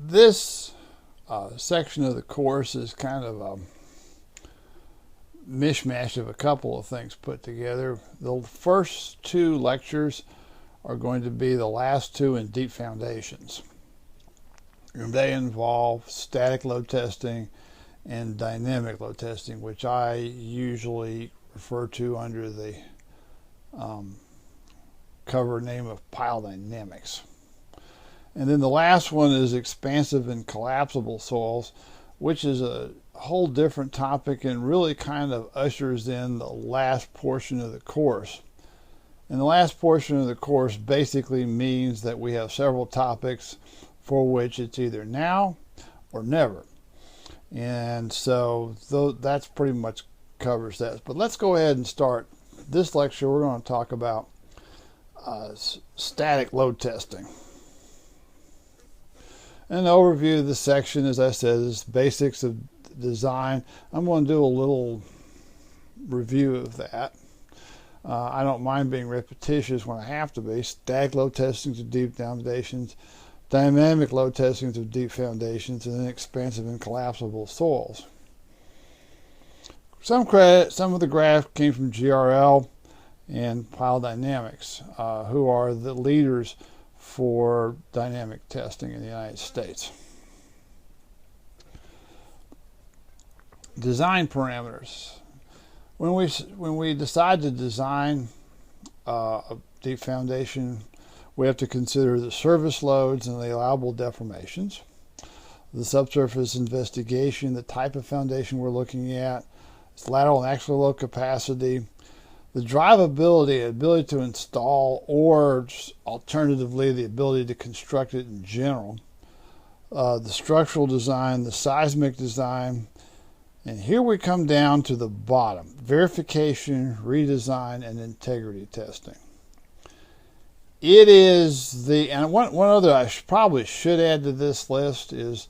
This section of the course is kind of a mishmash of a couple of things put together. The first two lectures are going to be the last two in deep foundations. And they involve static load testing and dynamic load testing, which I usually refer to under the cover name of pile dynamics. And then the last one is expansive and collapsible soils, which is a whole different topic and really kind of ushers in the last portion of the course. And the last portion of the course basically means that we have several topics for which it's either now or never. And so that's pretty much covers that. But let's go ahead and start this lecture. We're going to talk about static load testing. An overview of this section, as I said, is basics of design. I'm going to do a little review of that. I don't mind being repetitious when I have to be. Static load testing of deep foundations, dynamic load testing of deep foundations, and then expansive and collapsible soils. Some credit, some of the graph came from GRL and Pile Dynamics, who are the leaders for dynamic testing in the United States. Design parameters. When we decide to design a deep foundation, we have to consider the service loads and the allowable deformations, the subsurface investigation, the type of foundation we're looking at, its lateral and axial load capacity, the drivability, ability to install, or alternatively the ability to construct it in general, the structural design, the seismic design, and here we come down to the bottom: verification, redesign, and integrity testing. It is and one other I probably should add to this list is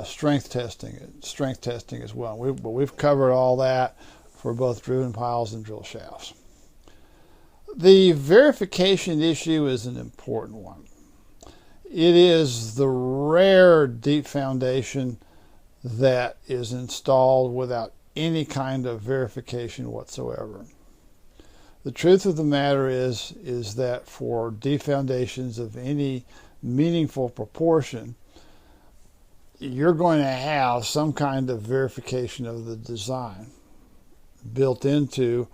strength testing as well. But we've covered all that for both driven piles and drill shafts. The verification issue is an important one. It is the rare deep foundation that is installed without any kind of verification whatsoever. The truth of the matter is that for deep foundations of any meaningful proportion, you're going to have some kind of verification of the design built into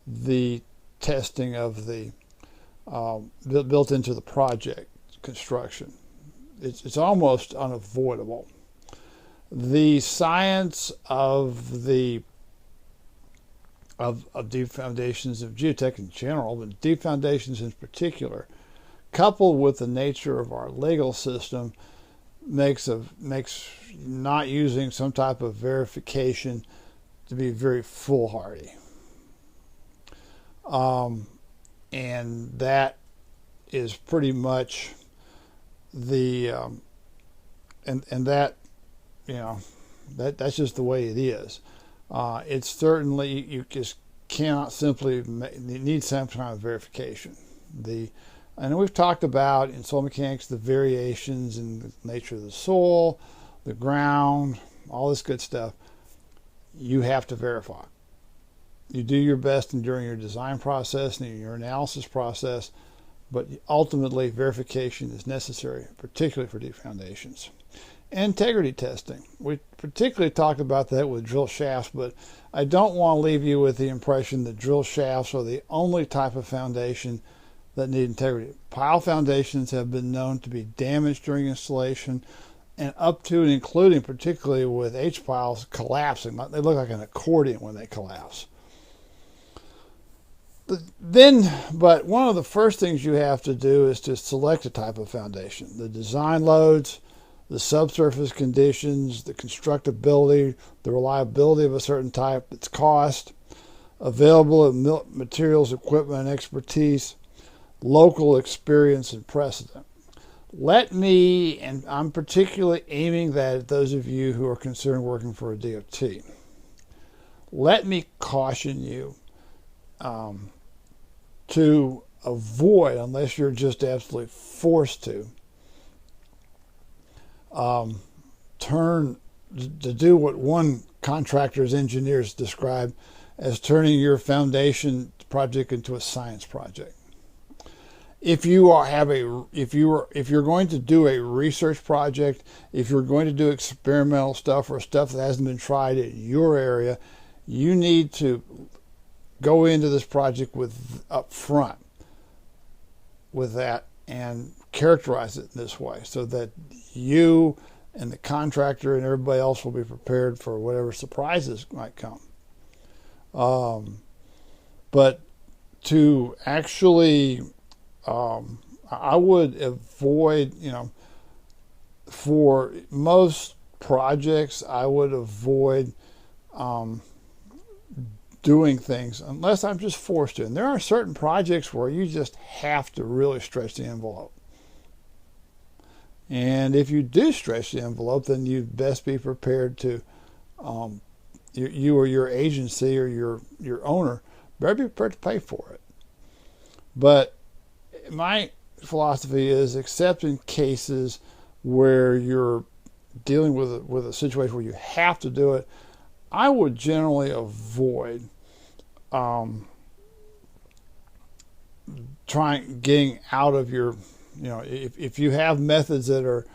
the testing of the built into the project construction. It's almost unavoidable. The science of deep foundations of geotech in general, but deep foundations in particular, coupled with the nature of our legal system, makes not using some type of verification to be very foolhardy. And that is pretty much the and that, you know, that's just the way it is. It's certainly, you just cannot simply you need some kind of verification. And we've talked about in soil mechanics the variations in the nature of the soil, the ground, all this good stuff. You have to verify. You do your best during your design process and your analysis process, but ultimately verification is necessary, particularly for deep foundations. Integrity testing. We particularly talked about that with drill shafts, but I don't want to leave you with the impression that drill shafts are the only type of foundation that need integrity. Pile foundations have been known to be damaged during installation, and up to and including, particularly with H-piles, collapsing. They look like an accordion when they collapse. But one of the first things you have to do is to select a type of foundation. The design loads, the subsurface conditions, the constructability, the reliability of a certain type, its cost, available materials, equipment, and expertise, local experience, and precedent. Let me, and I'm particularly aiming that at those of you who are considering working for a DOT, let me caution you to avoid, unless you're just absolutely forced to, to do what one contractor's engineers described as turning your foundation project into a science project. If you're going to do a research project, if you're going to do experimental stuff or stuff that hasn't been tried in your area, you need to go into this project up front with that and characterize it this way so that you and the contractor and everybody else will be prepared for whatever surprises might come. But to actually, I would avoid, for most projects, I would avoid doing things unless I'm just forced to. And there are certain projects where you just have to really stretch the envelope. And if you do stretch the envelope, then you'd best be prepared to, you or your agency or your owner better be prepared to pay for it. But my philosophy is, except in cases where you're dealing with a situation where you have to do it, I would generally avoid getting out of your, if you have methods that are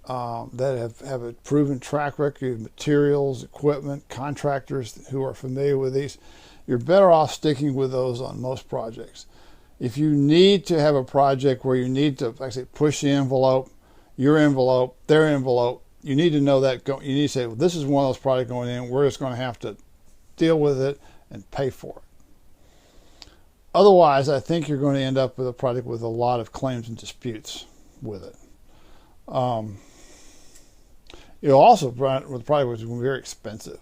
that have a proven track record of materials, equipment, contractors who are familiar with these, you're better off sticking with those on most projects. If you need to have a project where you need to, like I say, push the envelope, your envelope, their envelope, you need to know that. You need to say, well, this is one of those projects going in. We're just going to have to deal with it and pay for it. Otherwise, I think you're going to end up with a project with a lot of claims and disputes with it. You'll also run with a project which is going to be very expensive.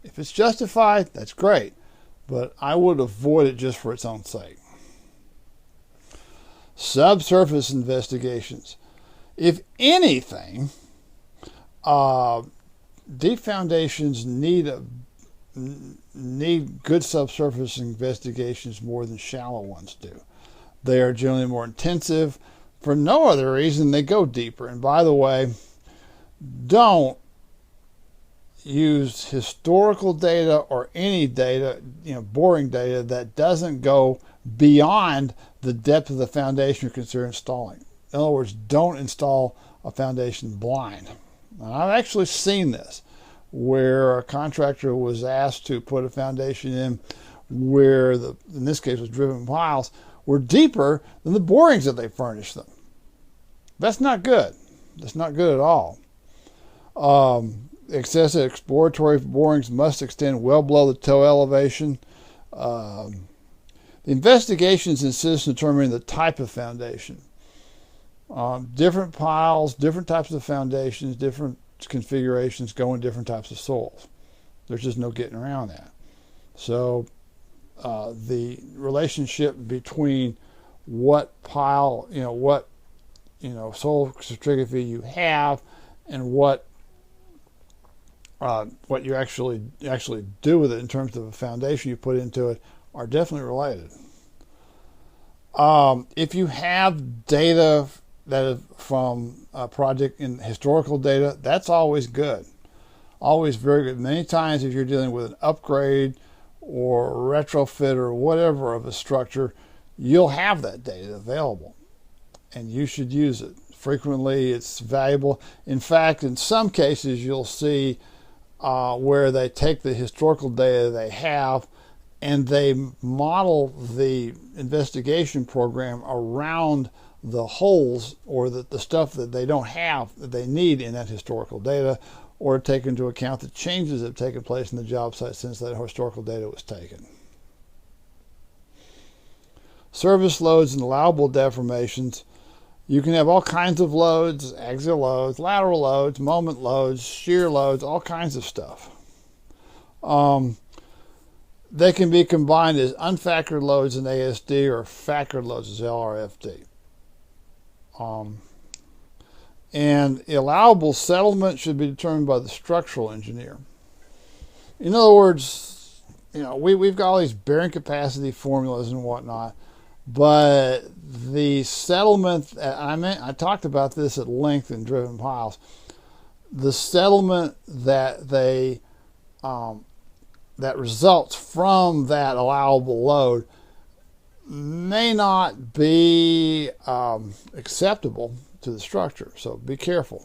If it's justified, that's great, but I would avoid it just for its own sake. Subsurface investigations. If anything, deep foundations need good subsurface investigations more than shallow ones do. They are generally more intensive. For no other reason, they go deeper. And by the way, don't use historical data or any data, boring data that doesn't go beyond the depth of the foundation you're considering installing. In other words, don't install a foundation blind. And I've actually seen this, where a contractor was asked to put a foundation in where in this case was driven piles, were deeper than the borings that they furnished them. That's not good. That's not good at all. Excessive exploratory borings must extend well below the toe elevation. The investigations insist on determining the type of foundation. Different piles, different types of foundations, different configurations go in different types of soils. There's just no getting around that. So the relationship between what pile, soil stratigraphy you have and what you actually do with it in terms of a foundation you put into it are definitely related. If you have data that is from a project in historical data, that's always good. Always very good. Many times if you're dealing with an upgrade or retrofit or whatever of a structure, you'll have that data available and you should use it. Frequently it's valuable. In fact, in some cases you'll see where they take the historical data they have and they model the investigation program around the holes or the stuff that they don't have that they need in that historical data, or take into account the changes that have taken place in the job site since that historical data was taken. Service loads and allowable deformations. You can have all kinds of loads, axial loads, lateral loads, moment loads, shear loads, all kinds of stuff. They can be combined as unfactored loads in ASD or factored loads as LRFD. And allowable settlement should be determined by the structural engineer. In other words, we've got all these bearing capacity formulas and whatnot, But the settlement, I talked about this at length in driven piles. The settlement that that results from that allowable load may not be acceptable to the structure, so be careful.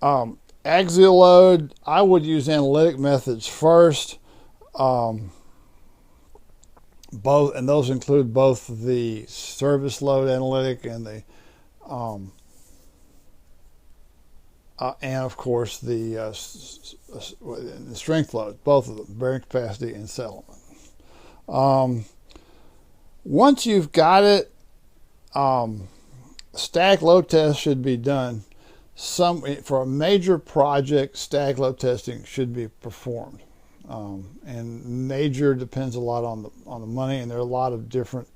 Axial load, I would use analytic methods first. And those include both the service load analytic and the and of course the strength load, both of them, bearing capacity and settlement. Once you've got it, static load test should be done. For a major project, static load testing should be performed. And major depends a lot on the money, and there are a lot of different,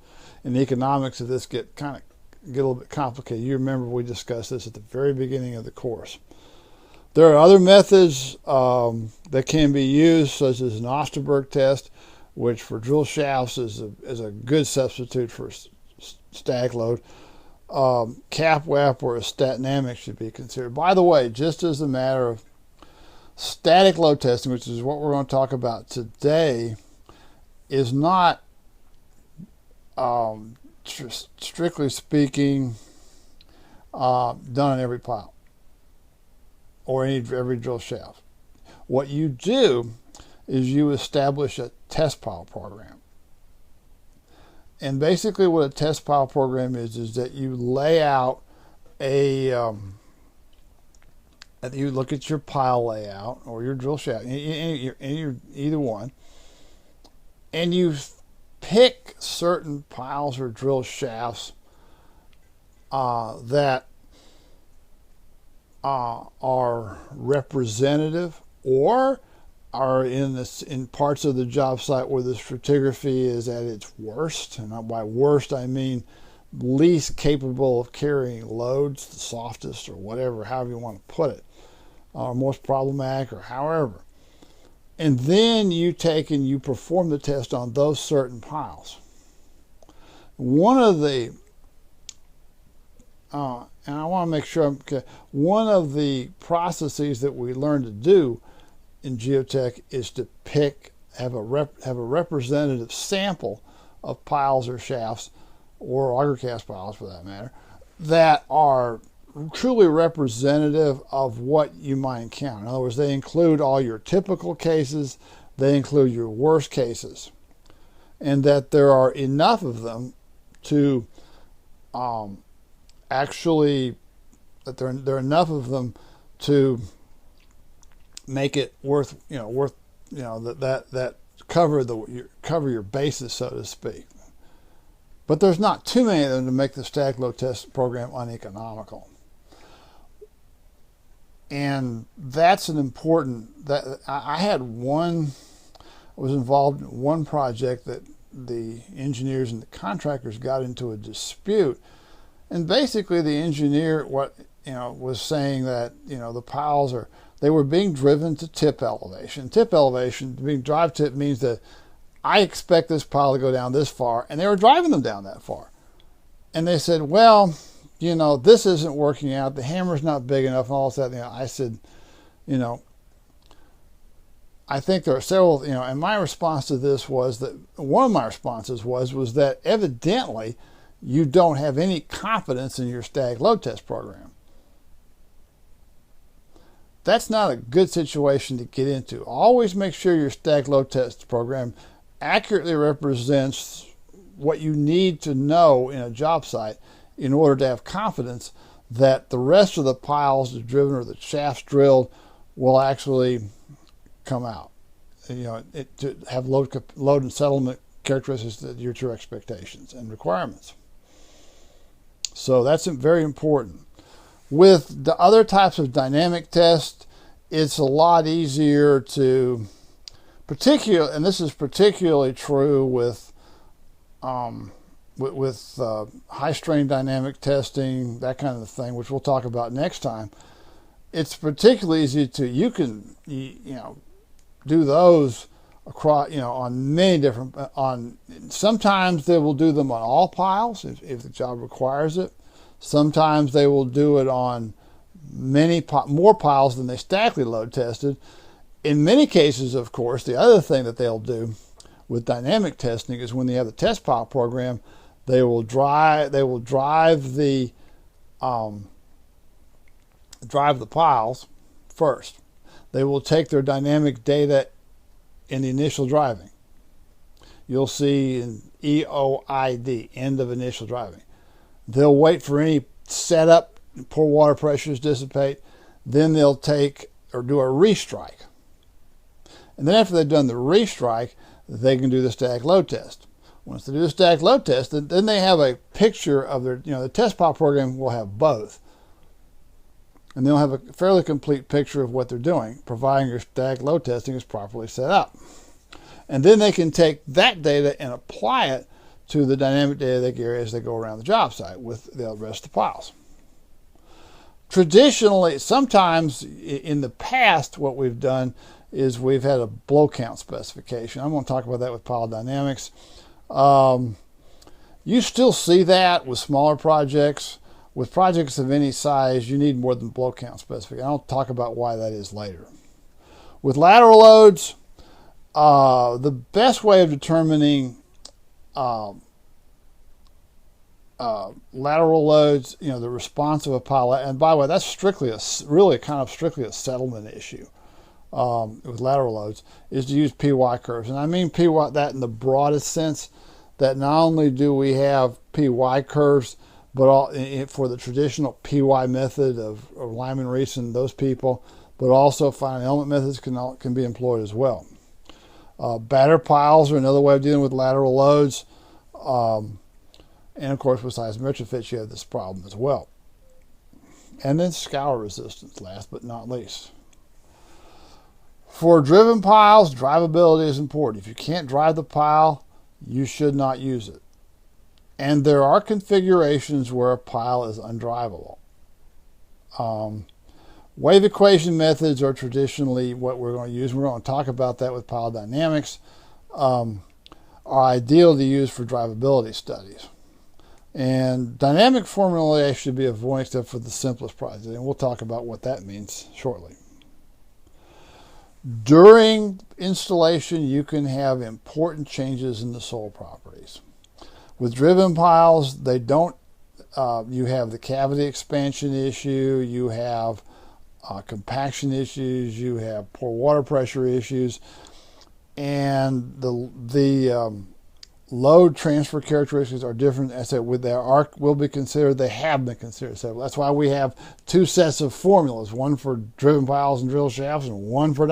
in the economics of this get a little bit complicated. You remember we discussed this at the very beginning of the course. There are other methods that can be used, such as an Osterberg test, which for drill shafts is a good substitute for static load. CAPWAP or a statnamic should be considered. By the way, just as a matter of static load testing, which is what we're going to talk about today, is not, strictly speaking, done on every pile or every drill shaft. What you do is you establish a test pile program. And basically what a test pile program is that you lay out you look at your pile layout or your drill shaft, either one, and you pick certain piles or drill shafts that are representative or are in parts of the job site where the stratigraphy is at its worst. And by worst, I mean least capable of carrying loads, the softest, or whatever, however you want to put it, or most problematic, or however. And then you take and you perform the test on those certain piles. One of the, and I want to make sure one of the processes that we learn to do in geotech is to have a representative sample of piles or shafts, or auger cast piles for that matter, that are truly representative of what you might encounter. In other words, they include all your typical cases, they include your worst cases, and that there are enough of them to there are enough of them to make it worth that cover your bases, so to speak. But there's not too many of them to make the static load test program uneconomical. And that's an important, I was involved in one project that the engineers and the contractors got into a dispute. And basically the engineer was saying that the piles they were being driven to tip elevation. Tip elevation, being drive tip, means that I expect this pile to go down this far, and they were driving them down that far. And they said, well, this isn't working out. The hammer's not big enough, and all that. I said, I think there are several, and my response to this was that one of my responses was that evidently you don't have any confidence in your static load test program. That's not a good situation to get into. Always make sure your static load test program accurately represents what you need to know in a job site in order to have confidence that the rest of the piles driven or the shafts drilled will actually come out. To have load and settlement characteristics that are to your expectations and requirements. So that's very important. With the other types of dynamic tests, it's a lot easier to, and this is particularly true with high strain dynamic testing, that kind of thing, which we'll talk about next time. It's particularly easy you can do those across, on many different, sometimes they will do them on all piles if the job requires it. Sometimes they will do it on more piles than they statically load tested. In many cases, of course, the other thing that they'll do with dynamic testing is when they have the test pile program, they will drive the piles first. They will take their dynamic data in the initial driving. You'll see in EOID, end of initial driving. They'll wait for any setup, poor water pressures dissipate. Then they'll take or do a restrike. And then after they've done the restrike, they can do the static load test. Once they do the static load test, then they have a picture of their, the test pile program will have both. And they'll have a fairly complete picture of what they're doing, providing your static load testing is properly set up. And then they can take that data and apply it to the dynamic data they carry as they go around the job site with the rest of the piles. Traditionally, sometimes in the past, what we've done is we've had a blow count specification. I'm going to talk about that with pile dynamics. You still see that with smaller projects. With projects of any size, you need more than blow count specification. I'll talk about why that is later. With lateral loads, the best way of determining lateral loads, the response of a pile, and by the way, that's strictly a settlement issue with lateral loads, is to use PY curves. And I mean PY that in the broadest sense, that not only do we have PY curves, but for the traditional PY method of Lyman Reese and those people, but also finite element methods can be employed as well. Batter piles are another way of dealing with lateral loads. And of course, with seismic retrofits, you have this problem as well. And then scour resistance, last but not least. For driven piles, drivability is important. If you can't drive the pile, you should not use it. And there are configurations where a pile is undrivable. Wave equation methods are traditionally what we're going to use. We're going to talk about that with pile dynamics. Are ideal to use for drivability studies. And dynamic formulae should be avoided except for the simplest projects. And we'll talk about what that means shortly. During installation, you can have important changes in the soil properties. With driven piles, they don't. You have the cavity expansion issue. You have compaction issues. You have poor water pressure issues, and the load transfer characteristics are different. As I said, with their arc will be considered. They have been considered. So that's why we have two sets of formulas: one for driven piles and drill shafts, and one for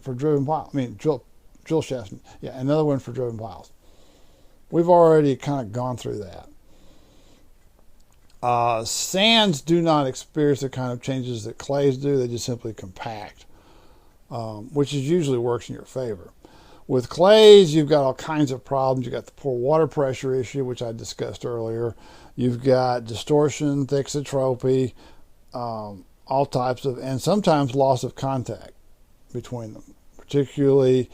driven piles. Drill shafts. Yeah, another one for driven piles. We've already kind of gone through that. Sands do not experience the kind of changes that clays do. They just simply compact, which usually works in your favor. With clays, you've got all kinds of problems. You've got the poor water pressure issue, which I discussed earlier. You've got distortion, thixotropy, all types of, and sometimes loss of contact between them, particularly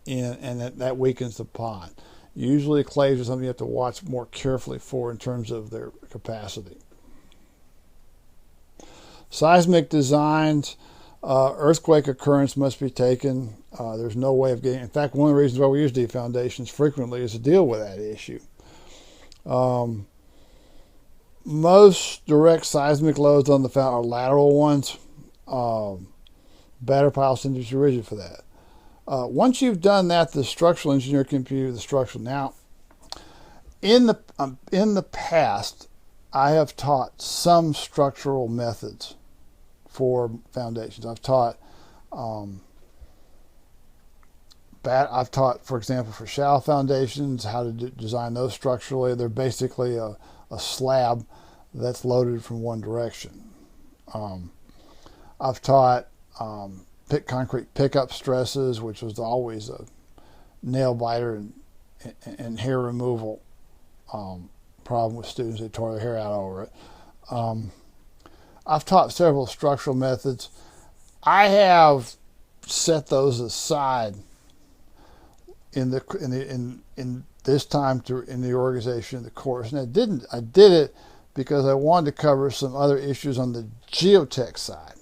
and that weakens the pond. Usually clays are something you have to watch more carefully for in terms of their capacity. Seismic designs, earthquake occurrence must be taken. There's no way of getting, in fact, one of the reasons why we use deep foundations frequently is to deal with that issue. Most direct seismic loads on the fountain are lateral ones. Batter piles tend to be rigid for that. Once you've done that, the structural engineer can view the structural. Now, in the past, I have taught some structural methods for foundations. I've taught, for example, for shallow foundations, how to design those structurally. They're basically a slab that's loaded from one direction. I've taught concrete pickup stresses, which was always a nail biter and hair removal problem with students. They tore their hair out over it. I've taught several structural methods. I have set those aside in this time in the organization of the course. And I did it because I wanted to cover some other issues on the geotech side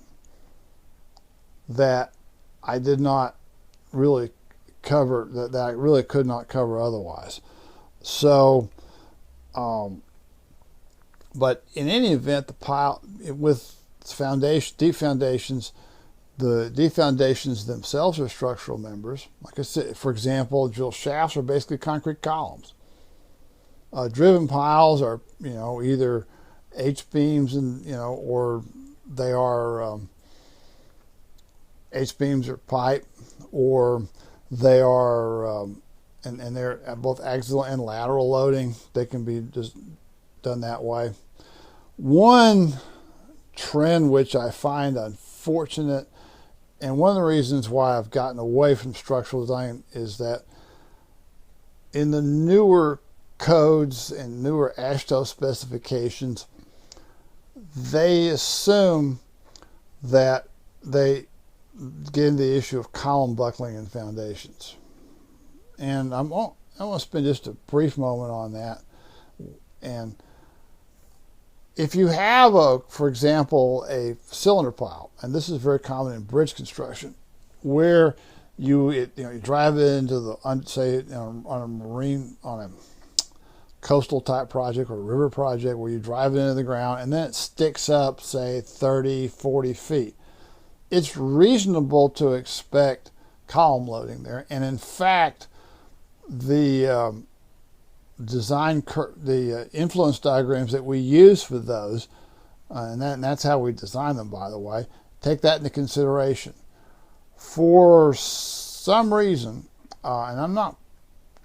that I did not really cover, that I really could not cover otherwise. So, but in any event, the pile with deep foundations, the deep foundations themselves are structural members. Like I said, for example, drill shafts are basically concrete columns. Driven piles are, either H-beams and, or they are H-beams or pipe, or they are, and they're both axial and lateral loading. They can be just done that way. One trend which I find unfortunate, and one of the reasons why I've gotten away from structural design, is that in the newer codes and newer ASTM specifications, they assume that they get into the issue of column buckling in foundations. And I want to spend just a brief moment on that. And if you have for example, a cylinder pile, and this is very common in bridge construction, where you drive it into the, say, on a coastal type project or a river project, where you drive it into the ground and then it sticks up, say, 30, 40 feet. It's reasonable to expect column loading there, and in fact, the the influence diagrams that we use for those, and that's how we design them, by the way, take that into consideration. For some reason, and I'm not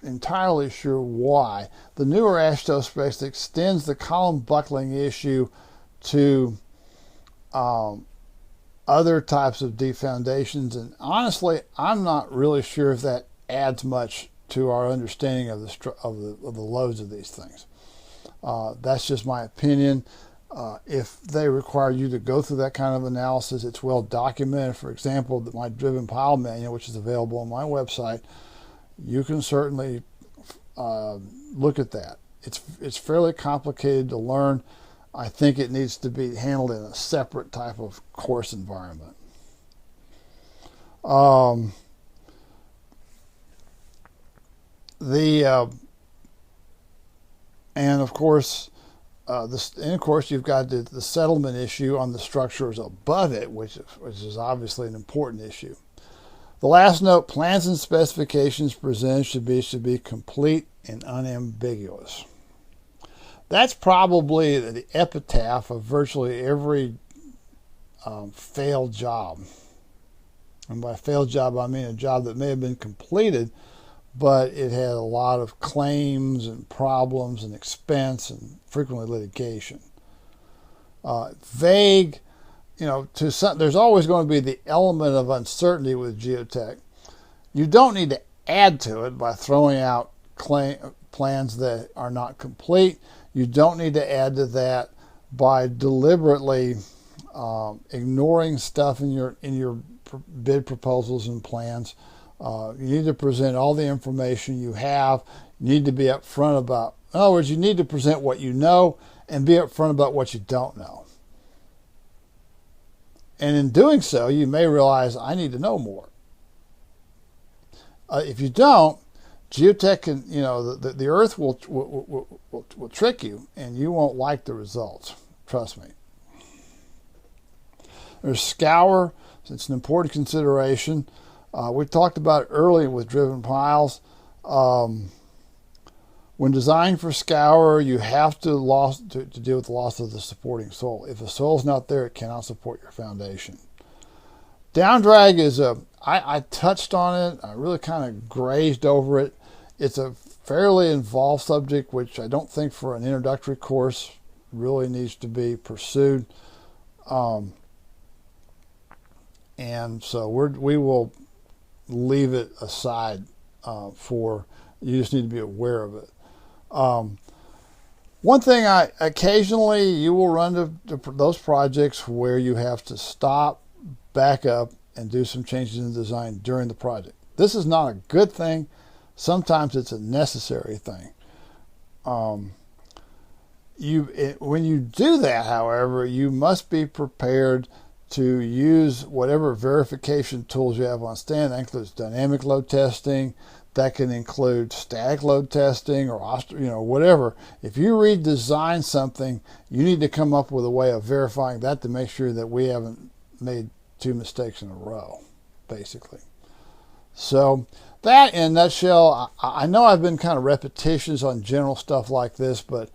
entirely sure why, the newer ASTM spec extends the column buckling issue to other types of deep foundations, and honestly, I'm not really sure if that adds much to our understanding of the loads of these things. That's just my opinion. If they require you to go through that kind of analysis, it's well documented. For example, my driven pile manual, which is available on my website, you can certainly look at that. It's fairly complicated to learn. I think it needs to be handled in a separate type of course environment. And of course, you've got the settlement issue on the structures above it, which is obviously an important issue. The last note: plans and specifications presented should be complete and unambiguous. That's probably the epitaph of virtually every failed job. And by failed job, I mean a job that may have been completed, but it had a lot of claims and problems and expense and frequently litigation. Vague, there's always going to be the element of uncertainty with geotech. You don't need to add to it by throwing out plans that are not complete. You don't need to add to that by deliberately ignoring stuff in your bid proposals and plans. You need to present all the information you have. You need to be upfront about, in other words, you need to present what you know and be upfront about what you don't know. And in doing so, you may realize, I need to know more. If you don't, geotech can, the earth will trick you, and you won't like the results. Trust me. There's scour. It's an important consideration. We talked about it earlier with driven piles. When designing for scour, you have to deal with the loss of the supporting soil. If the soil's not there, it cannot support your foundation. Down drag is I touched on it. I really kind of grazed over it. It's a fairly involved subject, which I don't think for an introductory course really needs to be pursued. And so we will leave it aside for, you just need to be aware of it. One thing, occasionally you will run to those projects where you have to stop, back up, and do some changes in the design during the project. This is not a good thing. Sometimes it's a necessary thing. When you do that, however, you must be prepared to use whatever verification tools you have on stand. That includes dynamic load testing. That can include static load testing or whatever. If you redesign something, you need to come up with a way of verifying that to make sure that we haven't made 2 mistakes in a row, basically. So that, in a nutshell, I know I've been kind of repetitious on general stuff like this, but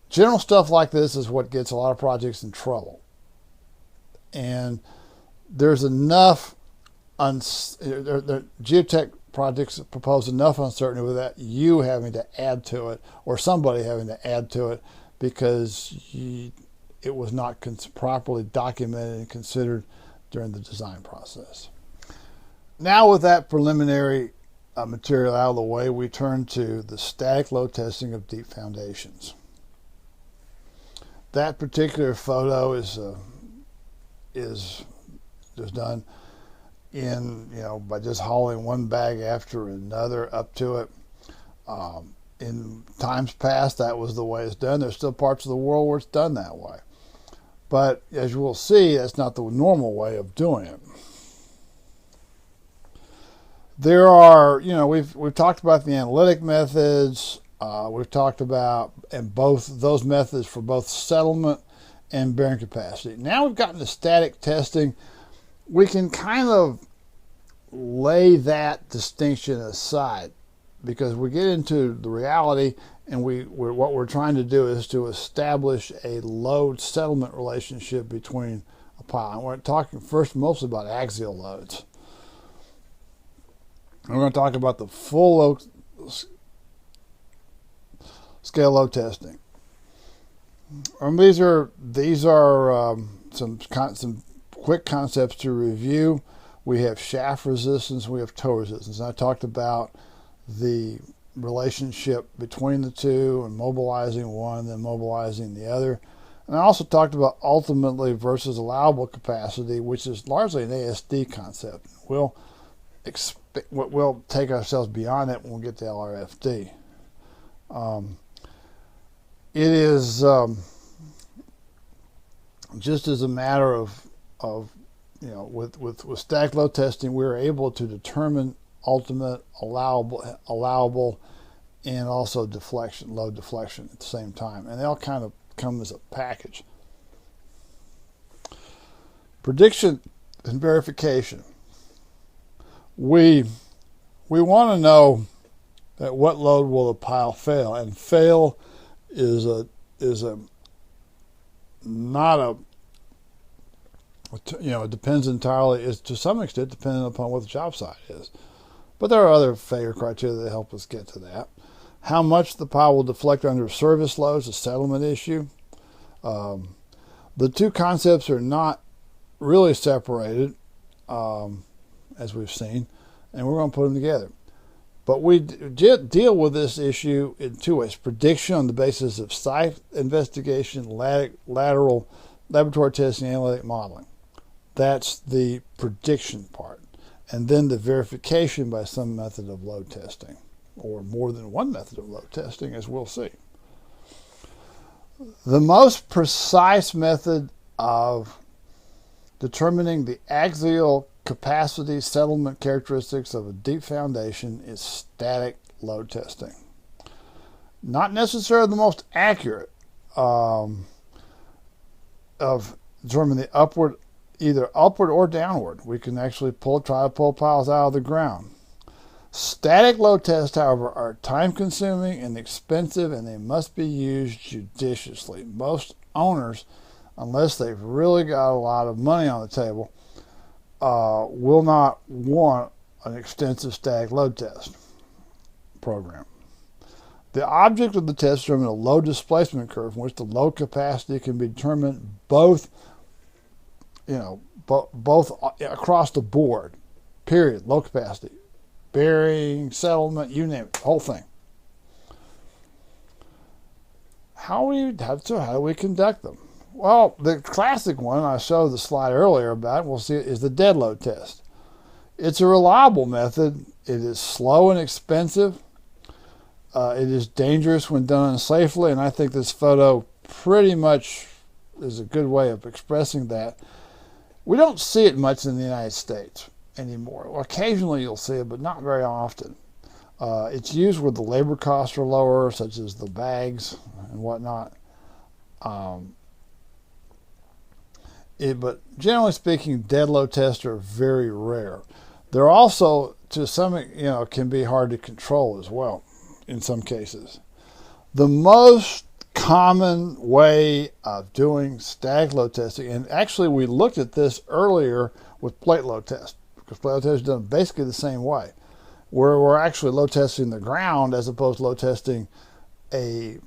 general stuff like this is what gets a lot of projects in trouble. And there's enough, geotech projects propose enough uncertainty without you having to add to it or somebody having to add to it because it was not properly documented and considered during the design process. Now, with that preliminary material out of the way, we turn to the static load testing of deep foundations. That particular photo is done by just hauling one bag after another up to it. In times past, that was the way it's done. There's still parts of the world where it's done that way. But as you will see, that's not the normal way of doing it. There are, we've talked about the analytic methods. We've talked about both those methods for both settlement and bearing capacity. Now we've gotten to static testing. We can kind of lay that distinction aside because we get into the reality, and what we're trying to do is to establish a load settlement relationship between a pile. And we're talking first mostly about axial loads. And we're going to talk about the full load scale load testing. These are some quick concepts to review. We have shaft resistance, we have toe resistance. I talked about the relationship between the two and mobilizing one, then mobilizing the other. And I also talked about ultimately versus allowable capacity, which is largely an ASD concept. We'll take ourselves beyond that when we get to LRFD. It is just as a matter of with static load testing, we were able to determine ultimate allowable and also load deflection at the same time, and they all kind of come as a package. Prediction and verification. We want to know at what load will the pile fail, and fail is not a it depends entirely, is to some extent dependent upon what the job site is. But there are other failure criteria that help us get to that. How much the pile will deflect under service loads, a settlement issue. The two concepts are not really separated, as we've seen, and we're going to put them together. But we deal with this issue in two ways. Prediction on the basis of site investigation, lateral laboratory testing, analytic modeling. That's the prediction part. And then the verification by some method of load testing, or more than one method of load testing, as we'll see. The most precise method of determining the axial capacity settlement characteristics of a deep foundation is static load testing. Not necessarily the most accurate of determining the either upward or downward. We can actually try to pull piles out of the ground. Static load tests, however, are time-consuming and expensive, and they must be used judiciously. Most owners, unless they've really got a lot of money on the table, will not want an extensive static load test program. The object of the test is to determine a load displacement curve in which the load capacity can be determined both across the board, period, load capacity, bearing, settlement, you name it, the whole thing. How do we conduct them? Well, the classic one I showed the slide earlier about, we'll see, is the dead load test. It's a reliable method. It is slow and expensive. It is dangerous when done unsafely, and I think this photo pretty much is a good way of expressing that. We don't see it much in the United States anymore. Well, occasionally you'll see it, but not very often. It's used where the labor costs are lower, such as the bags and whatnot. But generally speaking, dead load tests are very rare. They're also, to some, can be hard to control as well in some cases. The most common way of doing static load testing, and actually we looked at this earlier with plate load test, because plate load test is done basically the same way, where we're actually load testing the ground as opposed to load testing a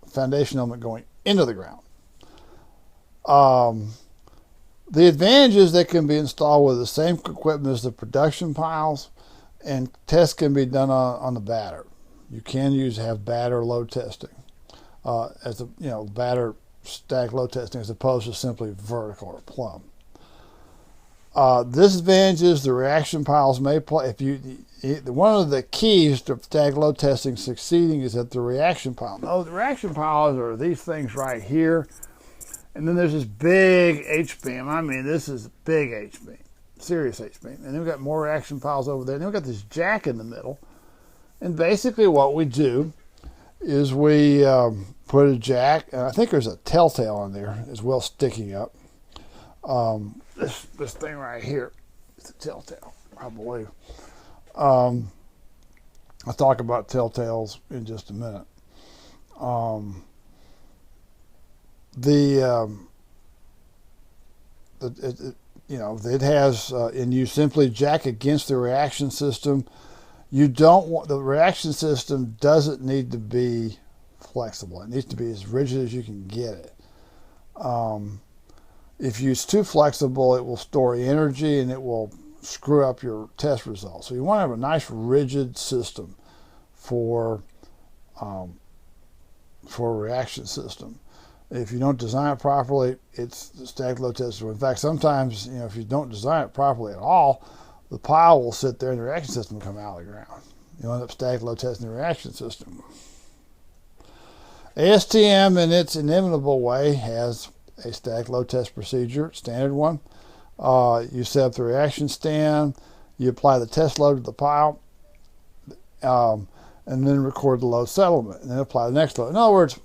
foundation element going into the ground. The advantage is they can be installed with the same equipment as the production piles, and tests can be done on the batter. You can have batter load testing as batter static load testing as opposed to simply vertical or plumb. Disadvantage is the reaction piles may play. One of the keys to static load testing succeeding is that the reaction pile. No, the reaction piles are these things right here. And then there's this big H-beam. I mean, this is a big H-beam, serious H-beam. And then we've got more reaction piles over there. And then we've got this jack in the middle. And basically what we do is we put a jack, and I think there's a telltale on there as well sticking up. This thing right here is a telltale, I believe. I'll talk about telltales in just a minute. It has, and you simply jack against the reaction system. You don't want, the reaction system doesn't need to be flexible. It needs to be as rigid as you can get it. If it's too flexible, it will store energy and it will screw up your test results. So you want to have a nice rigid system for a reaction system. If you don't design it properly, it's the static load test. In fact, sometimes, if you don't design it properly at all, the pile will sit there and the reaction system will come out of the ground. You'll end up static load testing the reaction system. ASTM, in its inimitable way, has a static load test procedure, standard one. You set up the reaction stand, you apply the test load to the pile, and then record the load settlement, and then apply the next load. In other words,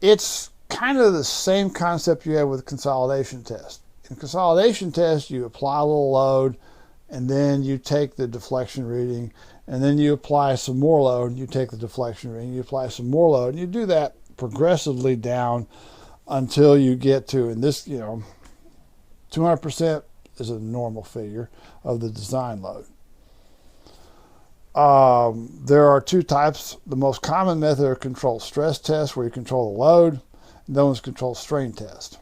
it's kind of the same concept you have with consolidation test. In consolidation test, you apply a little load, and then you take the deflection reading, and then you apply some more load, and you take the deflection reading, you apply some more load, and you do that progressively down until you get to, and this, 200% is a normal figure of the design load. There are two types. The most common method are controlled stress tests, where you control the load. That one's controlled strain test.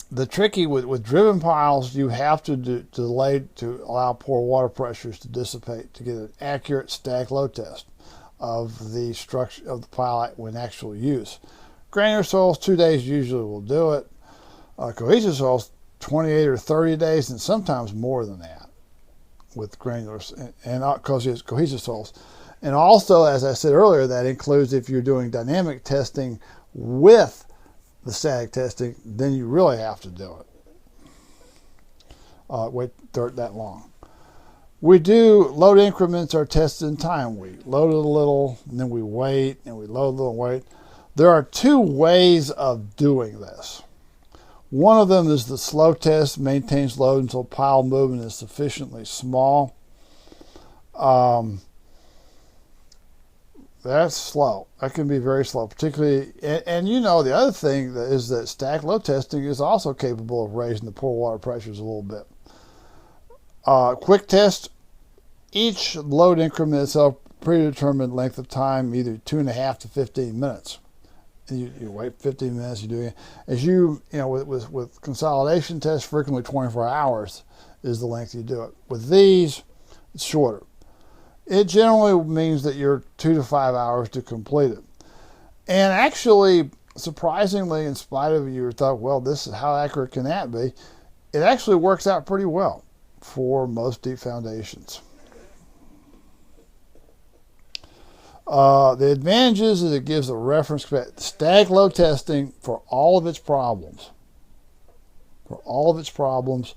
The tricky with driven piles, you have to delay to allow poor water pressures to dissipate to get an accurate static load test of the structure of the pile when actual use. Granular soils, 2 days usually will do it. Cohesive soils, 28 or 30 days, and sometimes more than that with granulars and cohesive soils. And also, as I said earlier, that includes if you're doing dynamic testing with the static testing, then you really have to do it. Wait that long. We do load increments are tested in time. We load it a little, and then we wait, and we load a little and wait. There are two ways of doing this. One of them is the slow test, maintains load until pile movement is sufficiently small. That's slow. That can be very slow, particularly, and the other thing is that static load testing is also capable of raising the pore water pressures a little bit. Quick test, each load increment itself predetermined length of time, either 2.5 to 15 minutes. You wait 15 minutes, you do it. As with consolidation tests, frequently 24 hours is the length you do it. With these, it's shorter. It generally means that you're 2 to 5 hours to complete it. And actually, surprisingly, in spite of your thought, well, this is how accurate can that be, it actually works out pretty well for most deep foundations. The advantages is it gives a reference static load testing for all of its problems. For all of its problems,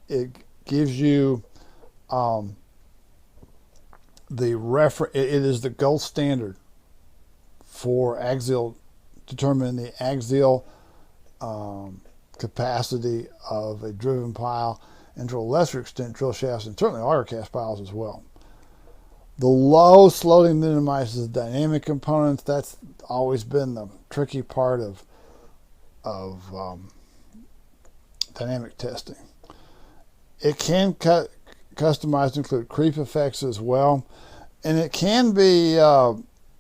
it gives you the reference. It is the gold standard for axial, determining the axial capacity of a driven pile, and to a lesser extent drill shafts, and certainly auger cast piles as well. The low slowly minimizes the dynamic components. That's always been the tricky part of dynamic testing. It can customize to include creep effects as well, and it can be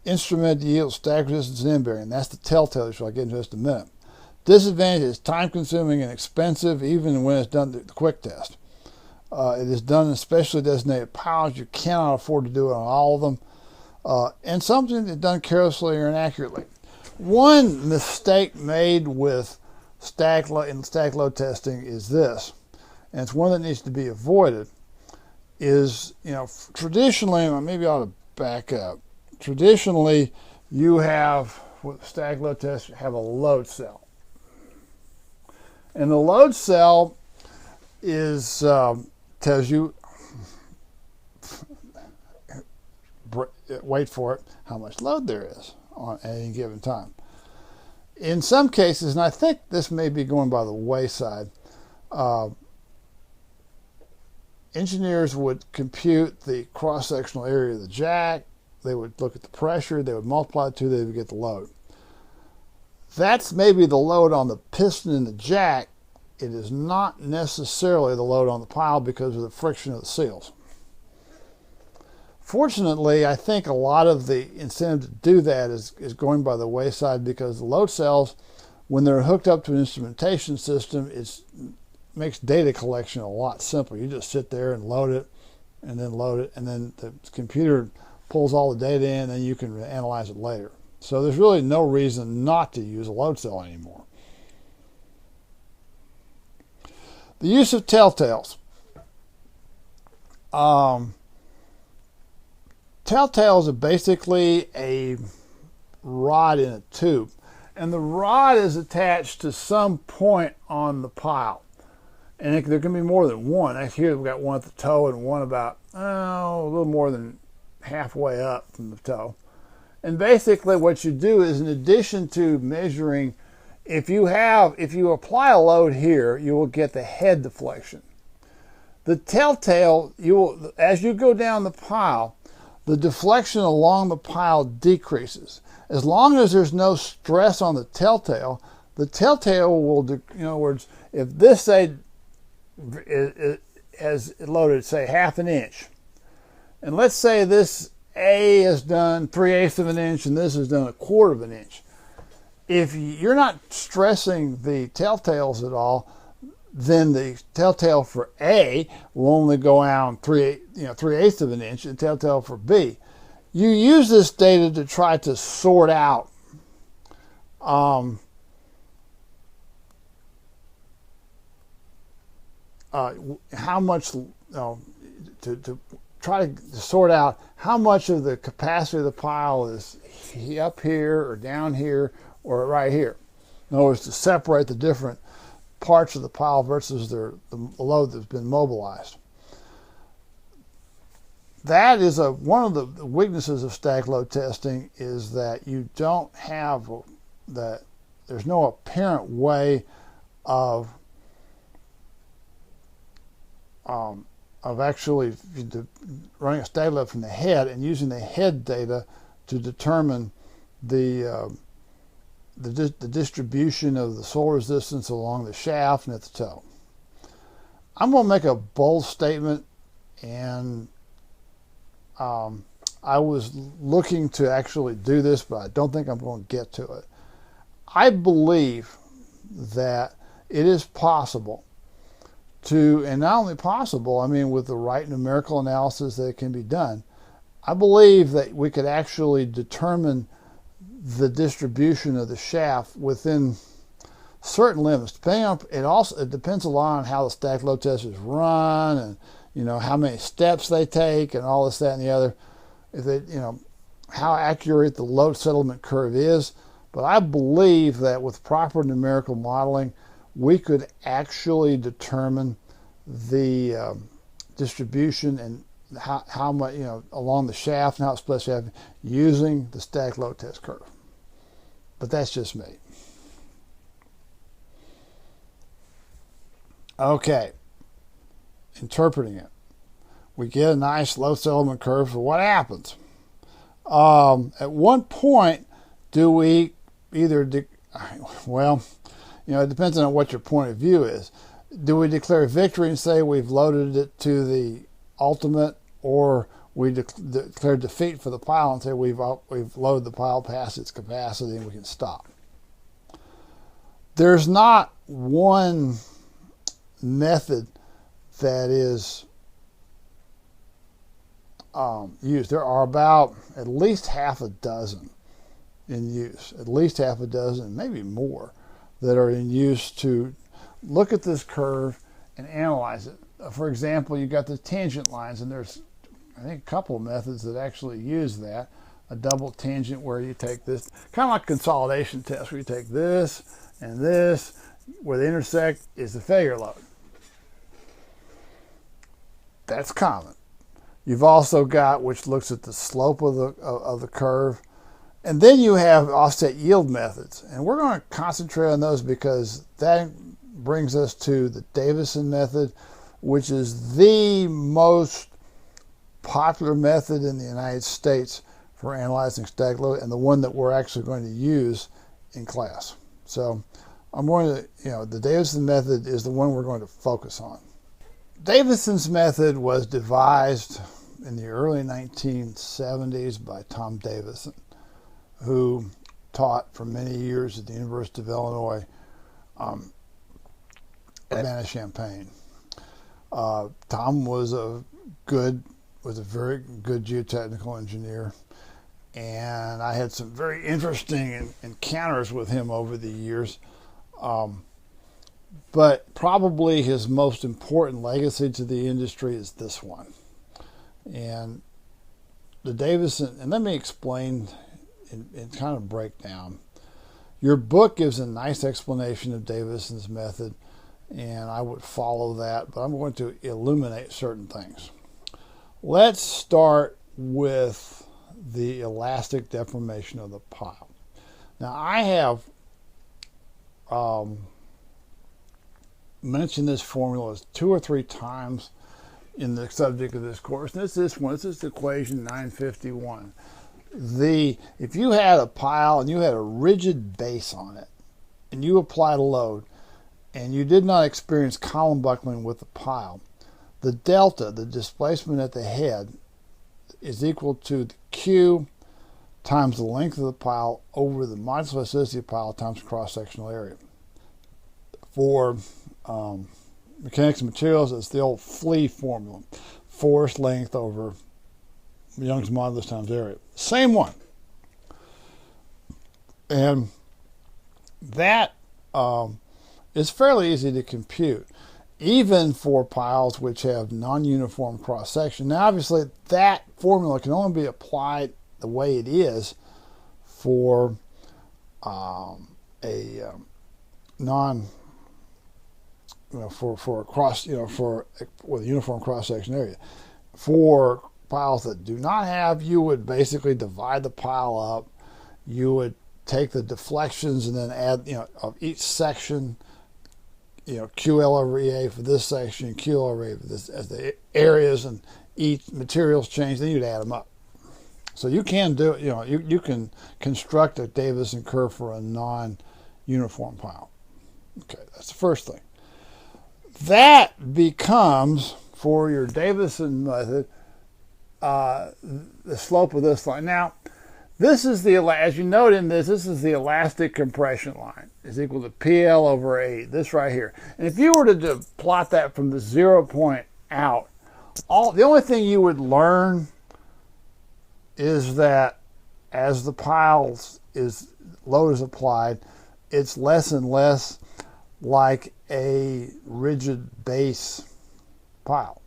instrumented to yield stack resistance and end bearing. That's the telltale issue I'll get into in just a minute. Disadvantage is time consuming and expensive, even when it's done the quick test. It is done in specially designated piles. You cannot afford to do it on all of them. And something that's done carelessly or inaccurately. One mistake made with stack load testing is this, and it's one that needs to be avoided, is, traditionally, maybe I ought to back up. Traditionally, you have, with stack load test, you have a load cell. And the load cell is, tells you, wait for it, how much load there is on any given time. In some cases, and I think this may be going by the wayside, engineers would compute the cross-sectional area of the jack, they would look at the pressure, they would multiply the two, they would get the load. That's maybe the load on the piston in the jack. It is not necessarily the load on the pile because of the friction of the seals. Fortunately, I think a lot of the incentive to do that is going by the wayside, because the load cells, when they're hooked up to an instrumentation system, it makes data collection a lot simpler. You just sit there and load it, and then the computer pulls all the data in, and then you can analyze it later. So there's really no reason not to use a load cell anymore. The use of telltales. Telltales are basically a rod in a tube, and the rod is attached to some point on the pile, and there can be more than one. Here we've got one at the toe and one about a little more than halfway up from the toe. And basically what you do is, in addition to measuring, if you apply a load here, you will get the head deflection. The telltale, as you go down the pile, the deflection along the pile decreases. As long as there's no stress on the telltale will, in other words, if this, say, has loaded, say, 1/2 inch, and let's say this A is done 3/8 of an inch and this is done 1/4 of an inch. If you're not stressing the telltales at all, then the telltale for A will only go out 3/8 of an inch, and telltale for B. You use this data to try to sort out how much, to try to sort out how much of the capacity of the pile is up here or down here or right here. In other words, to separate the different parts of the pile versus the load that's been mobilized. That is one of the weaknesses of stack load testing, is that you don't have that. There's no apparent way of actually running a stack load from the head and using the head data to determine the distribution of the soil resistance along the shaft and at the toe. I'm going to make a bold statement, and I was looking to actually do this, but I don't think I'm going to get to it. I believe that it is possible to, and not only possible, I mean with the right numerical analysis that can be done, I believe that we could actually determine the distribution of the shaft within certain limits. Depending on it depends a lot on how the stack load test is run, and how many steps they take, and all this, that, and the other. If they, how accurate the load settlement curve is. But I believe that with proper numerical modeling, we could actually determine the distribution and how much, along the shaft and how it splits shaft using the stack load test curve. But that's just me. Okay, interpreting it. We get a nice load settlement curve. So what happens? At one point, do we either, it depends on what your point of view is. Do we declare victory and say we've loaded it to the ultimate, or we declare defeat for the pile and say we've loaded the pile past its capacity and we can stop? There's not one method that is used. There are about at least half a dozen in use, at least half a dozen, maybe more, that are in use to look at this curve and analyze it. For example, you've got the tangent lines, and there's, I think, a couple of methods that actually use that. A double tangent where you take this, kind of like a consolidation test, where you take this and this, where they intersect is the failure load. That's common. You've also got, which looks at the slope of the curve. And then you have offset yield methods. And we're going to concentrate on those because that brings us to the Davison method, which is the most popular method in the United States for analyzing stack load, and the one that we're actually going to use in class. So I'm going to, the Davison method is the one we're going to focus on. Davison's method was devised in the early 1970s by Tom Davison, who taught for many years at the University of Illinois at Urbana-Champaign. Tom was a very good geotechnical engineer, and I had some very interesting encounters with him over the years. But probably his most important legacy to the industry is this one. And the Davison, and let me explain and kind of break down. Your book gives a nice explanation of Davison's method, and I would follow that, but I'm going to illuminate certain things. Let's start with the elastic deformation of the pile. Now, I have mentioned this formula 2 or 3 times in the subject of this course. And this is equation 951. If you had a pile and you had a rigid base on it, and you applied a load, and you did not experience column buckling with the pile, the delta, the displacement at the head, is equal to the Q times the length of the pile over the modulus elasticity of the pile times cross-sectional area. For mechanics and materials, it's the old Flea formula. Force length over Young's modulus times area. Same one. And that is fairly easy to compute, even for piles which have non-uniform cross-section. Now, obviously, that formula can only be applied the way it is for with a uniform cross-section area. For piles that do not have, you would basically divide the pile up. You would take the deflections and then add, of each section, QL over EA for this section, QL over EA for this, as the areas and each materials change, then you'd add them up. So you can do it, you can construct a Davison curve for a non-uniform pile. Okay, that's the first thing. That becomes, for your Davison method, the slope of this line. Now, this is as you note in this is the elastic compression line, is equal to PL over 8, this right here. And if you were to plot that from the 0 point out, the only thing you would learn is that as the piles load is applied, it's less and less like a rigid base pile.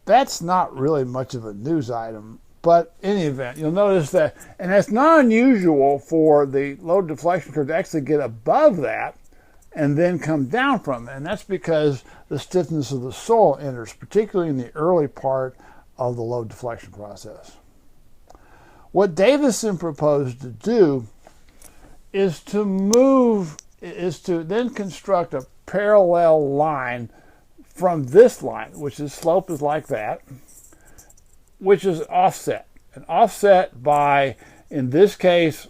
That's not really much of a news item, but in any event, you'll notice that, and that's not unusual for the load deflection curve to actually get above that and then come down from it. And that's because the stiffness of the soil enters, particularly in the early part of the load deflection process. What Davison proposed to do is to then construct a parallel line from this line, which is slope is like that, which is offset. And offset by, in this case,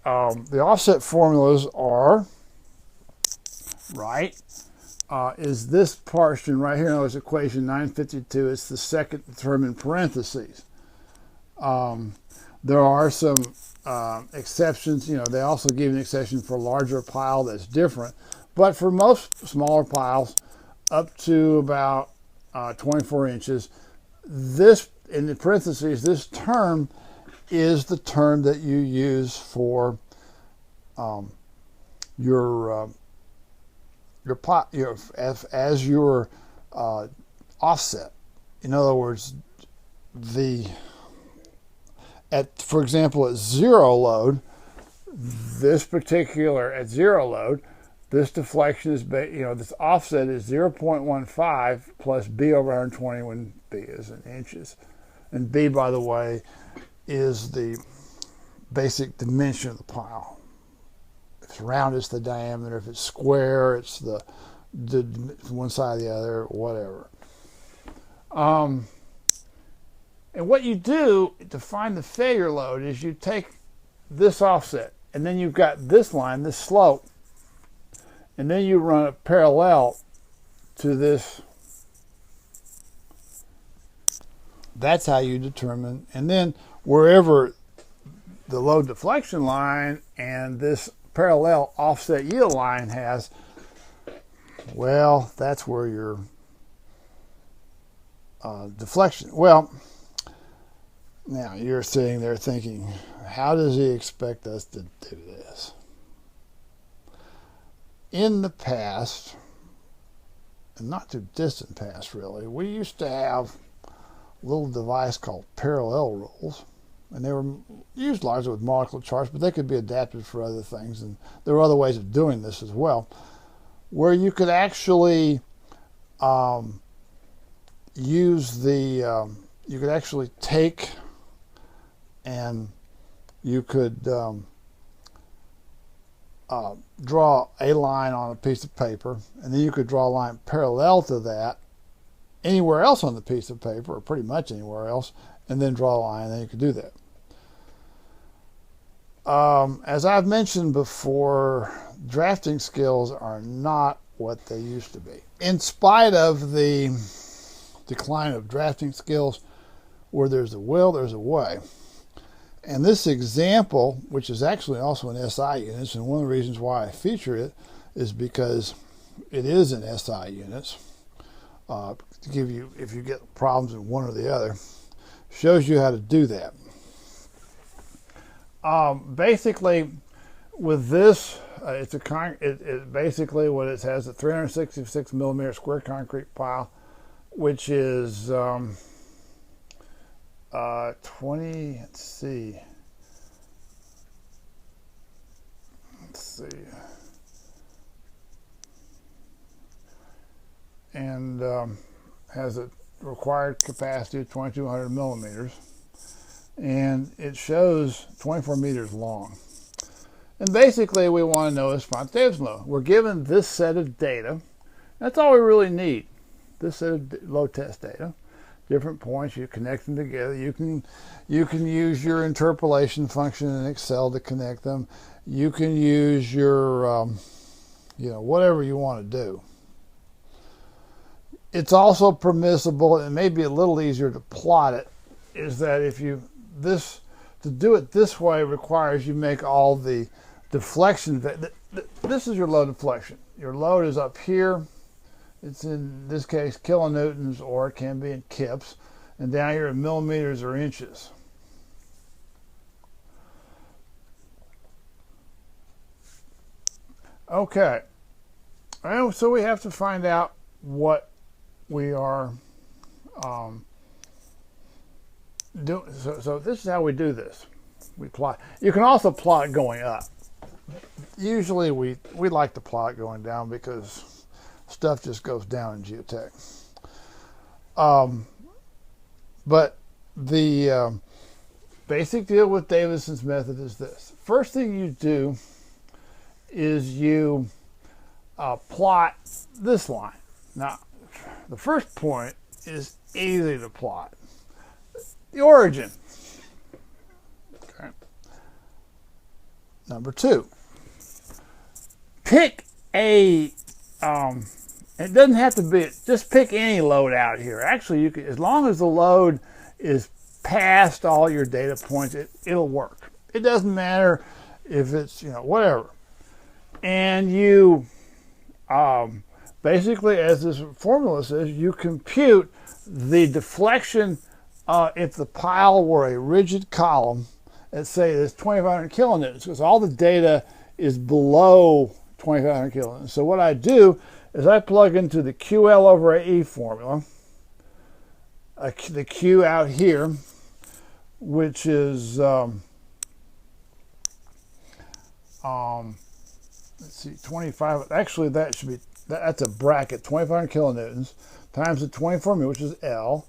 the offset formulas are, is this portion right here. Now, it's equation 952. It's the second term in parentheses. There are some exceptions. They also give an exception for a larger pile that's different. But for most smaller piles, up to about 24 inches, this, in the parentheses, this term is the term that you use for your offset. In other words, for example, at zero load, at zero load, this deflection is, this offset is 0.15 plus B over 120 when B is in inches. And B, by the way, is the basic dimension of the pile. If it's round, it's the diameter. If it's square, it's the one side or the other, whatever. And what you do to find the failure load is you take this offset, and then you've got this line, this slope, and then you run it parallel to this. That's how you determine. And then wherever the load deflection line and this parallel offset yield line has, well, that's where your deflection. Well, now you're sitting there thinking, how does he expect us to do this? In the past, and not too distant past really, we used to have a little device called parallel rules, and they were used largely with molecular charts, but they could be adapted for other things, and there were other ways of doing this as well, where you could actually you could actually take and you could draw a line on a piece of paper, and then you could draw a line parallel to that anywhere else on the piece of paper, or pretty much anywhere else, and then draw a line, and then you could do that. As I've mentioned before, drafting skills are not what they used to be. In spite of the decline of drafting skills, where there's a will, there's a way. And this example, which is actually also in SI units, and one of the reasons why I feature it is because it is in SI units, to give you, if you get problems in one or the other, shows you how to do that. Basically, with this, basically what it has a 366 millimeter square concrete pile, which is 20. Let's see, and has a required capacity of 2,200 millimeters, and it shows 24 meters long. And basically, we want to know a spontaneous load. We're given this set of data. That's all we really need. This set of load test data. Different points, you connect them together. You can use your interpolation function in Excel to connect them. You can use your whatever you want to do. It's also permissible, and maybe a little easier to plot it, is that to do it this way requires you make all the deflection. This is your load deflection. Your load is up here. It's in this case kilonewtons, or it can be in kips, and down here in millimeters or inches. Okay. Well, so we have to find out what we are doing. So this is how we do this. We plot. You can also plot it going up. Usually we like to plot it going down because stuff just goes down in geotech. But the basic deal with Davison's method is this. First thing you do is you plot this line. Now, the first point is easy to plot. The origin. Okay. Number two, pick a, it doesn't have to be, just pick any load out here. Actually, you can, as long as the load is past all your data points, it'll work. It doesn't matter if it's, whatever. And you, basically, as this formula says, you compute the deflection if the pile were a rigid column, let's say it's 2,500 kilonewtons, because all the data is below 2,500 kilonewtons. So what I do is I plug into the QL over AE formula, the Q out here, which is, let's see, 25, actually that should be, that's a bracket, 2,500 kilonewtons, times the 24 meters, which is L,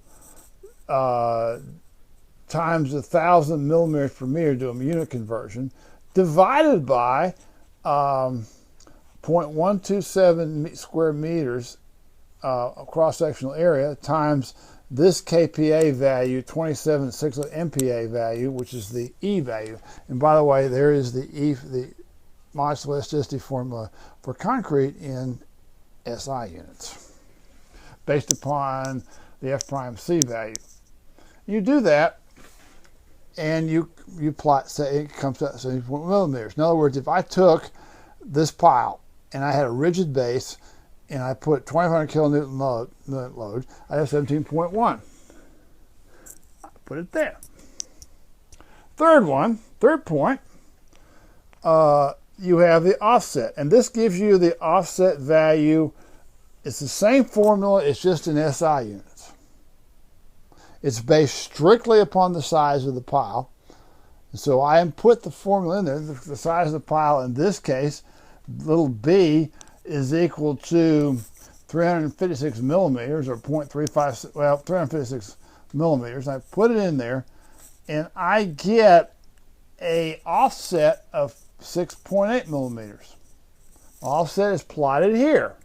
times 1,000 millimeters per meter, do a unit conversion, divided by 0.127 square meters cross-sectional area times this KPA value, 27.6 MPa value, which is the E value. And by the way, there is the E, the modular elasticity formula for concrete in SI units, based upon the F prime C value. You do that, and you plot, say it comes to 70 millimeters. In other words, if I took this pile and I had a rigid base and I put 2,500 kilonewton load, I have 17.1. Put it there. Third point, you have the offset, and this gives you the offset value. It's the same formula, it's just in SI units. It's based strictly upon the size of the pile. And so I input the formula in there, the size of the pile. In this case, little b is equal to 356 millimeters, or 0.35, well, 356 millimeters. I put it in there, and I get a offset of 6.8 millimeters. Offset is plotted here,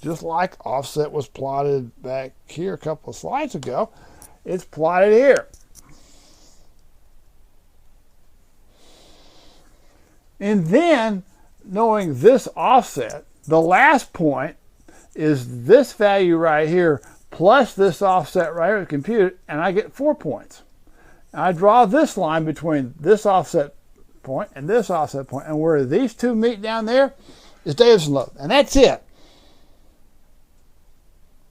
just like offset was plotted back here a couple of slides ago. It's plotted here. And then, knowing this offset, the last point is this value right here plus this offset right here, compute it, and I get 4 points. And I draw this line between this offset point and this offset point, and where these two meet down there is Davison load, and that's it.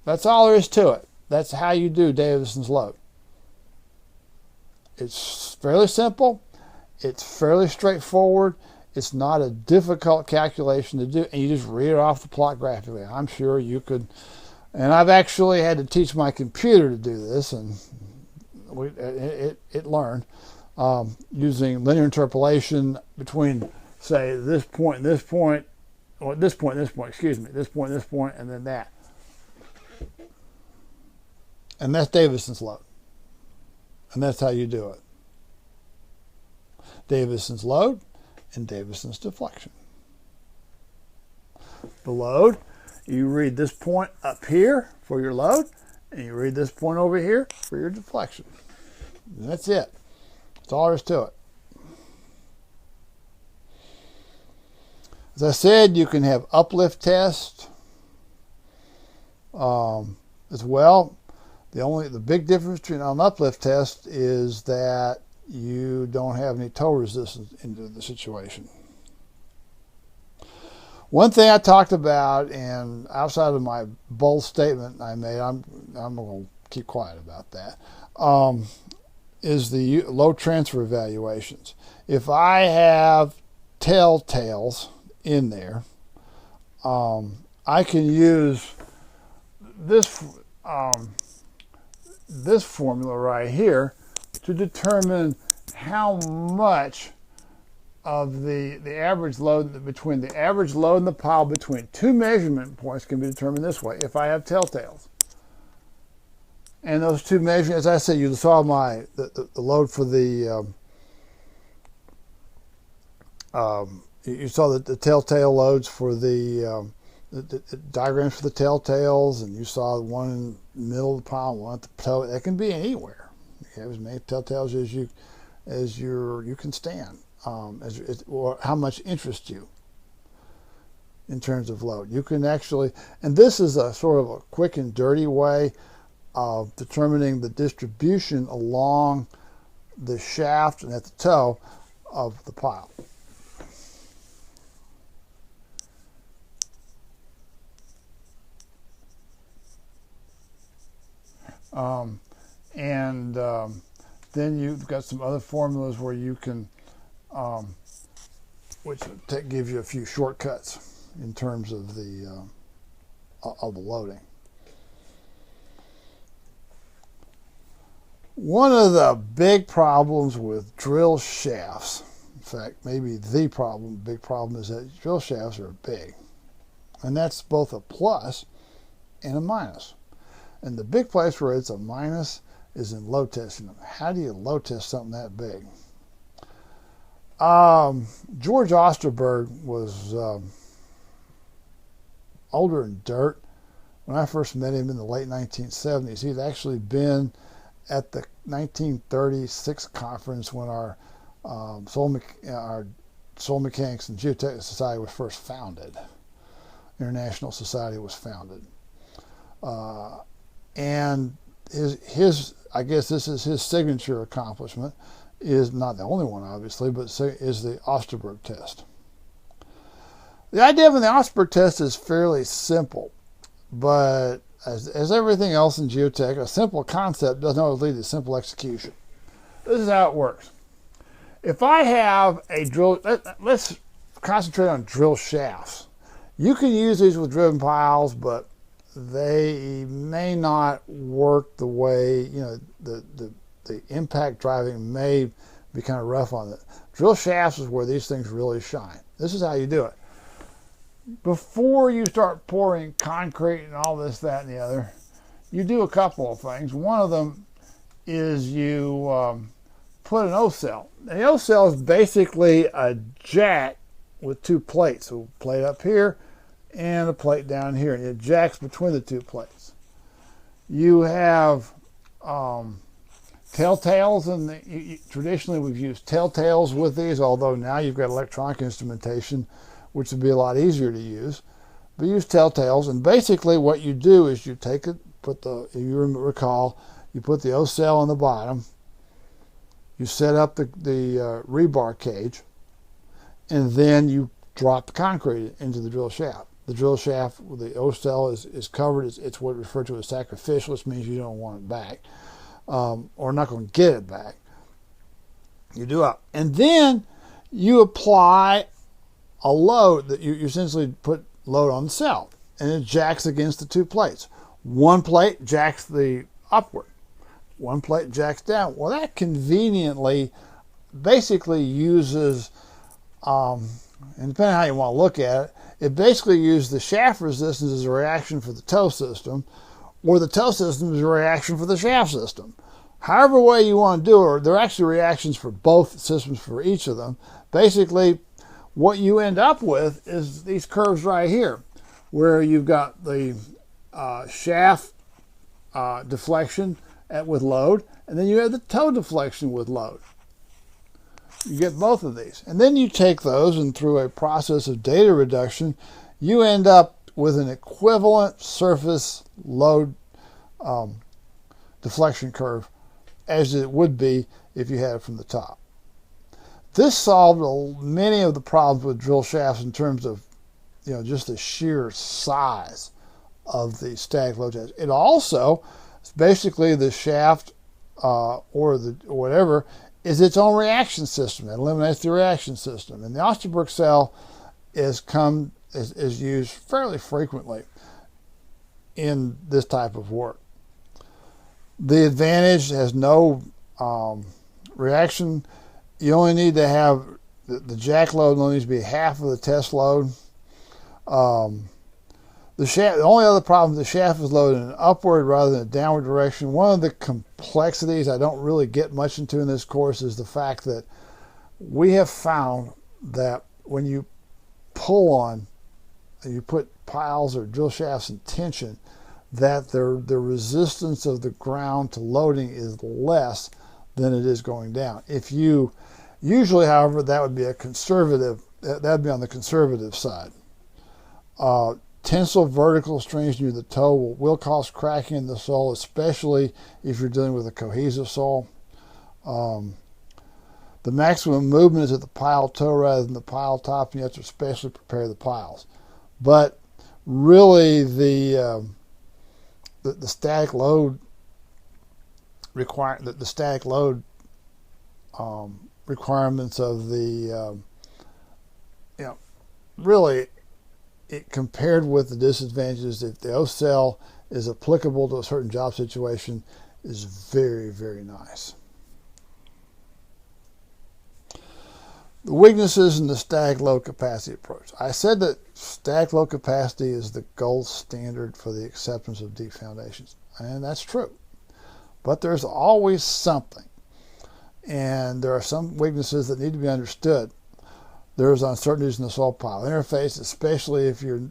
That's all there is to it. That's how you do Davison's load. It's fairly simple. It's fairly straightforward. It's not a difficult calculation to do, and you just read it off the plot graphically. I'm sure you could, and I've actually had to teach my computer to do this, and it learned using linear interpolation between, say, this point and this point, or this point and this point, excuse me, this point and this point, and then that. And that's Davison's load. And that's how you do it. Davison's load and Davison's deflection. The load, you read this point up here for your load, and you read this point over here for your deflection. And that's it. That's all there is to it. As I said, you can have uplift test as well. The big difference between an uplift test is that you don't have any toe resistance into the situation. One thing I talked about, and outside of my bold statement I made, I'm going to keep quiet about that, is the load transfer evaluations. If I have telltales in there. I can use this this formula right here to determine how much of the average load between the average load and the pile between two measurement points can be determined this way if I have telltales. And those two measurements, as I said, you saw the load for the you saw the telltale loads for the diagrams for the telltales, and you saw one in the middle of the pile, one at the toe. That can be anywhere. You have as many telltales as you can stand, or how much interests you in terms of load. You can actually, and this is a sort of a quick and dirty way of determining the distribution along the shaft and at the toe of the pile. Then you've got some other formulas where you can, which gives you a few shortcuts in terms of the loading. One of the big problems with drill shafts, in fact, maybe the big problem is that drill shafts are big. And that's both a plus and a minus. And the big place where it's a minus is in load testing them. How do you load test something that big? George Osterberg was older in dirt. When I first met him in the late 1970s, he'd actually been at the 1936 conference when our Soil Mechanics and Geotechnical Society was first founded. International Society was founded. And his, I guess this is his signature accomplishment, is not the only one obviously, but is the Osterberg test. The idea of the Osterberg test is fairly simple, but as everything else in geotech, a simple concept doesn't always lead to simple execution. This is how it works. If I have a drill, let's concentrate on drill shafts. You can use these with driven piles, but they may not work the way, the impact driving may be kind of rough on it. Drill shafts is where these things really shine. This is how you do it. Before you start pouring concrete and all this, that, and the other, you do a couple of things. One of them is you put an O-cell. The O-cell is basically a jack with two plates. So a plate up here and a plate down here, and it jacks between the two plates. You have telltales, and traditionally we've used telltales with these, although now you've got electronic instrumentation, which would be a lot easier to use. But use telltales, and basically what you do is you take it, if you recall, you put the O-cell on the bottom, you set up the rebar cage, and then you drop the concrete into the drill shaft. The drill shaft with the O-cell is covered. It's what referred to as sacrificial, which means you don't want it back, or not going to get it back. You do up, and then you apply a load that you essentially put load on the cell, and it jacks against the two plates. One plate jacks the upward, one plate jacks down. Well, that conveniently basically uses, and depending on how you want to look at it, it basically uses the shaft resistance as a reaction for the toe system, or the toe system as a reaction for the shaft system. However way you want to do it, there are actually reactions for both systems for each of them. Basically, what you end up with is these curves right here, where you've got the shaft deflection with load, and then you have the toe deflection with load. You get both of these. And then you take those, and through a process of data reduction, you end up with an equivalent surface load deflection curve as it would be if you had it from the top. This solved many of the problems with drill shafts in terms of, just the sheer size of the static load test. It also, basically the shaft or whatever, is its own reaction system. It eliminates the reaction system. And the Osterberg cell is used fairly frequently in this type of work. The advantage has no reaction. You only need to have the jack load only needs to be half of the test load. The only other problem, the shaft is loaded in an upward rather than a downward direction. One of the complexities I don't really get much into in this course is the fact that we have found that when you pull on, you put piles or drill shafts in tension, that the resistance of the ground to loading is less than it is going down. If you usually, however, that would be a conservative. That would be on the conservative side. Tensile vertical strings near the toe will cause cracking in the sole, especially if you're dealing with a cohesive sole. The maximum movement is at the pile toe rather than the pile top, and you have to especially prepare the piles. But really, the static load requirements of the really, it compared with the disadvantages, if the O-cell is applicable to a certain job situation, is very, very nice. The weaknesses in the static load capacity approach. I said that static load capacity is the gold standard for the acceptance of deep foundations, and that's true. But there's always something, and there are some weaknesses that need to be understood. There's uncertainties in the soil pile interface, especially if if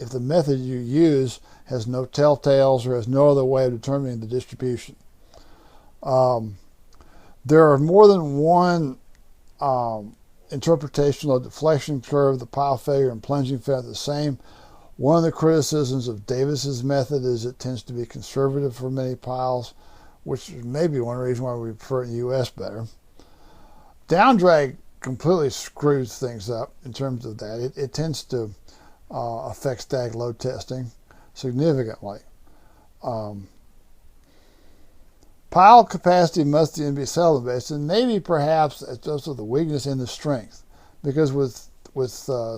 the method you use has no telltales or has no other way of determining the distribution. There are more than one interpretation of the deflection curve, the pile failure, and plunging failure the same. One of the criticisms of Davis's method is it tends to be conservative for many piles, which may be one reason why we prefer it in the U.S. better. Down drag completely screws things up in terms of that. It tends to affect static load testing significantly. Pile capacity must then be settlement based, and maybe perhaps it's also the weakness in the strength, because with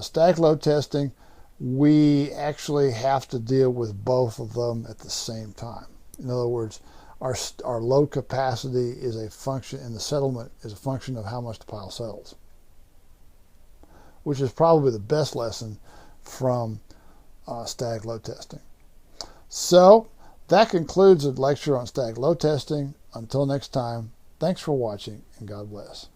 static load testing, we actually have to deal with both of them at the same time. In other words, our load capacity is a function, and the settlement is a function of how much the pile settles, which is probably the best lesson from static load testing. So that concludes the lecture on static load testing. Until next time, thanks for watching, and God bless.